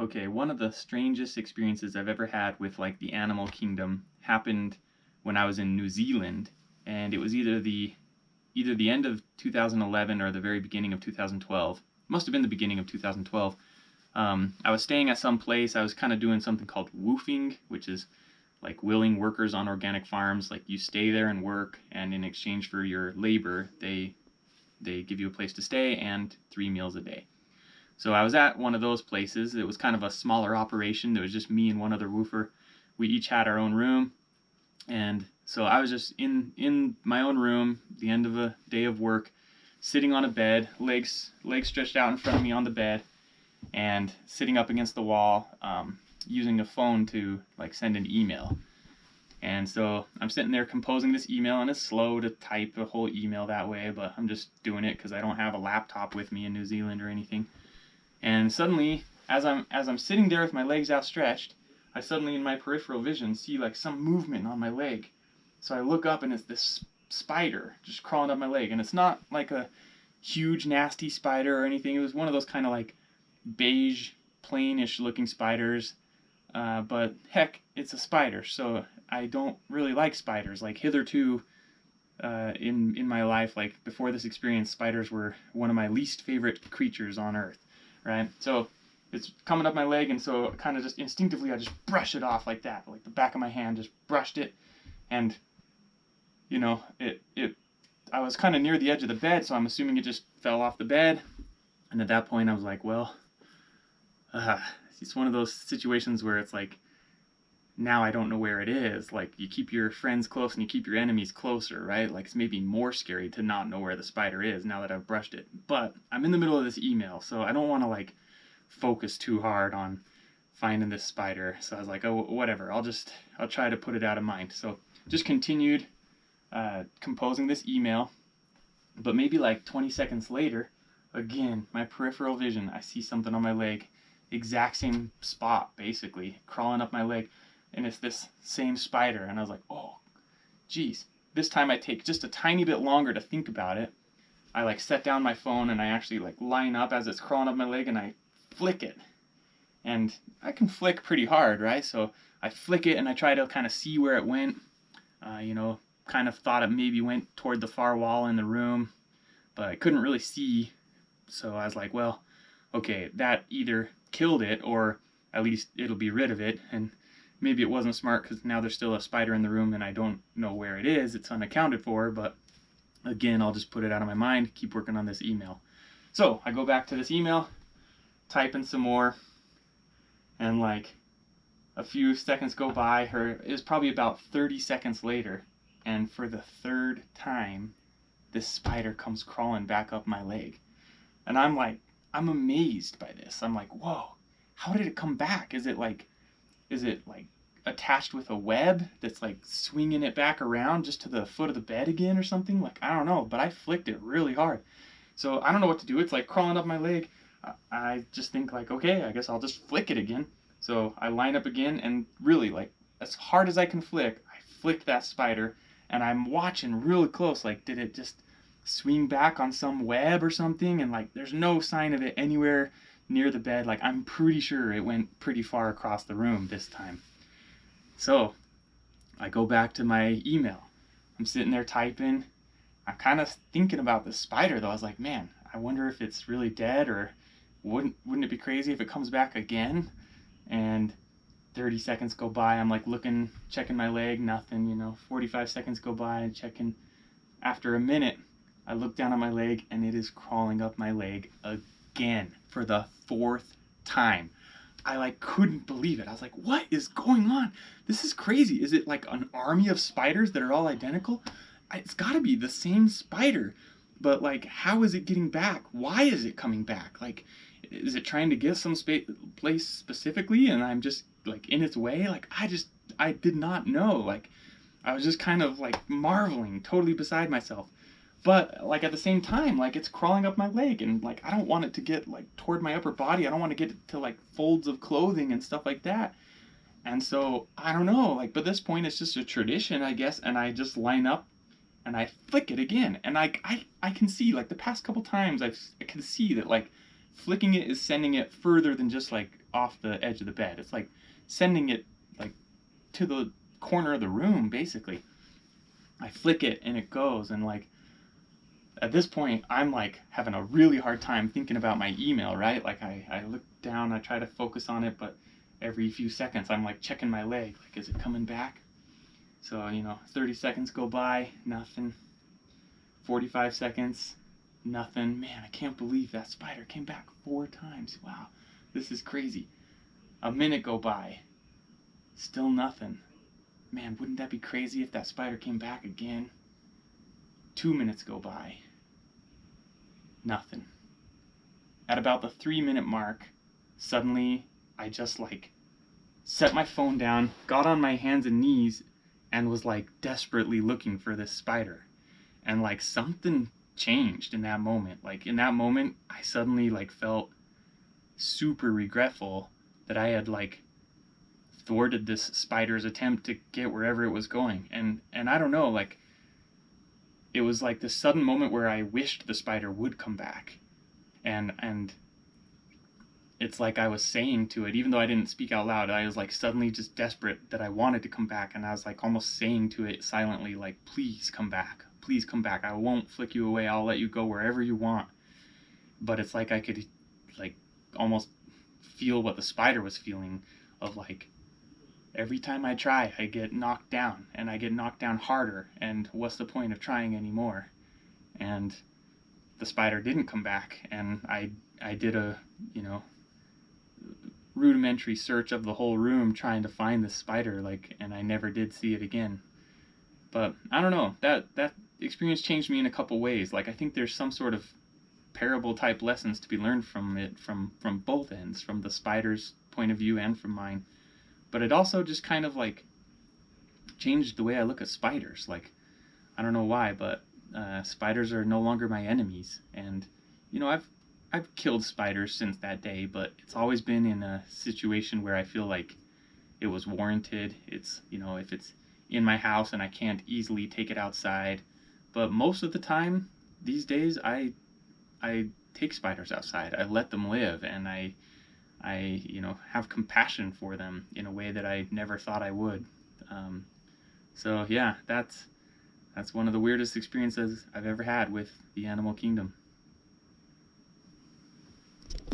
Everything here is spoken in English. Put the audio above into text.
Okay, one of the strangest experiences I've ever had with like the animal kingdom happened when I was in New Zealand, and it was either the end of 2011 or the very beginning of 2012. Must have been the beginning of 2012. I was staying at some place. I was kind of doing something called woofing, which is like willing workers on organic farms. Like you stay there and work, and in exchange for your labor, they give you a place to stay and 3 meals a day. So I was at one of those places. It was kind of a smaller operation. There was just me and one other woofer. We each had our own room, and so I was just in my own room, the end of a day of work, sitting on a bed, legs stretched out in front of me on the bed, and sitting up against the wall, using a phone to like send an email. And so I'm sitting there composing this email, and it's slow to type a whole email that way, but I'm just doing it because I don't have a laptop with me in New Zealand or anything. And suddenly, as I'm sitting there with my legs outstretched, I suddenly in my peripheral vision see like some movement on my leg. So I look up and it's this spider just crawling up my leg, and it's not like a huge nasty spider or anything. It was one of those kind of like beige, plainish looking spiders. But heck, it's a spider, so I don't really like spiders. Like hitherto, in my life, like before this experience, spiders were one of my least favorite creatures on earth, right? So it's coming up my leg, and so kind of just instinctively I just brush it off like that, like the back of my hand just brushed it, and it I was kind of near the edge of the bed, so I'm assuming it just fell off the bed. And at that point I was like, well, it's one of those situations where it's like, now I don't know where it is. Like you keep your friends close and you keep your enemies closer, right? Like it's maybe more scary to not know where the spider is now that I've brushed it. But I'm in the middle of this email, so I don't want to like focus too hard on finding this spider. So I was like, oh, whatever. I'll try to put it out of mind. So just continued composing this email. But maybe like 20 seconds later, again, my peripheral vision, I see something on my leg, exact same spot, basically, crawling up my leg. And it's this same spider. And I was like, oh, geez. This time I take just a tiny bit longer to think about it. I like set down my phone and I actually like line up as it's crawling up my leg and I flick it. And I can flick pretty hard, right? So I flick it and I try to kind of see where it went. Kind of thought it maybe went toward the far wall in the room, but I couldn't really see. So I was like, well, okay, that either killed it or at least it'll be rid of it. And maybe it wasn't smart because now there's still a spider in the room and I don't know where it is. It's unaccounted for, but again, I'll just put it out of my mind, keep working on this email. So I go back to this email, type in some more, and like a few seconds go by. It was probably about 30 seconds later, and for the third time, this spider comes crawling back up my leg. And I'm amazed by this. I'm like, whoa, how did it come back? Is it like attached with a web that's like swinging it back around just to the foot of the bed again or something? Like, I don't know, but I flicked it really hard. So I don't know what to do. It's like crawling up my leg. I just think like, okay, I guess I'll just flick it again. So I line up again, and really, like, as hard as I can flick, I flicked that spider, and I'm watching really close, like, did it just swing back on some web or something? And like, there's no sign of it anywhere near the bed. Like, I'm pretty sure it went pretty far across the room this time. So I go back to my email. I'm sitting there typing. I'm kind of thinking about the spider though. I was like, man, I wonder if it's really dead, or wouldn't it be crazy if it comes back again? And 30 seconds go by. I'm like looking, checking my leg, nothing. 45 seconds go by, checking. After a minute, I look down at my leg and it is crawling up my leg again for the fourth time. I like couldn't believe it. I was like, what is going on? This is crazy. Is it like an army of spiders that are all identical? It's got to be the same spider. But like, how is it getting back? Why is it coming back? Like, is it trying to get some place specifically and I'm just like in its way? Like, I did not know. Like, I was just kind of like marveling, totally beside myself. But like at the same time, like it's crawling up my leg, and like I don't want it to get like toward my upper body. I don't want to get it to like folds of clothing and stuff like that. And so I don't know, like, but this point it's just a tradition, I guess, and I just line up and I flick it again. And I can see like the past couple times I can see that like flicking it is sending it further than just like off the edge of the bed. It's like sending it like to the corner of the room, basically. I flick it and it goes, and like at this point I'm like having a really hard time thinking about my email, right? Like I look down, I try to focus on it, but every few seconds I'm like checking my leg, like, is it coming back? So, 30 seconds go by, nothing. 45 seconds, nothing. Man, I can't believe that spider came back 4 times. Wow, this is crazy. A minute go by, still nothing. Man, wouldn't that be crazy if that spider came back again? 2 minutes go by, nothing. At about the 3-minute mark, suddenly I just like set my phone down, got on my hands and knees, and was like desperately looking for this spider. And like something changed in that moment. Like in that moment, I suddenly like felt super regretful that I had like thwarted this spider's attempt to get wherever it was going. And I don't know, like it was like this sudden moment where I wished the spider would come back. And it's like I was saying to it, even though I didn't speak out loud, I was like suddenly just desperate that I wanted to come back, and I was like almost saying to it silently, like, please come back, please come back, I won't flick you away, I'll let you go wherever you want. But it's like I could like almost feel what the spider was feeling, of like every time I try I get knocked down, and I get knocked down harder, and what's the point of trying anymore? And the spider didn't come back, and I did a rudimentary search of the whole room trying to find this spider, like, and I never did see it again. But I don't know, that experience changed me in a couple ways. Like I think there's some sort of parable type lessons to be learned from it, from both ends, from the spider's point of view and from mine. But it also just kind of like changed the way I look at spiders. Like I don't know why, but spiders are no longer my enemies. And I've killed spiders since that day, but it's always been in a situation where I feel like it was warranted. It's, if it's in my house and I can't easily take it outside. But most of the time these days I take spiders outside. I let them live, and I have compassion for them in a way that I never thought I would. So yeah, that's one of the weirdest experiences I've ever had with the animal kingdom.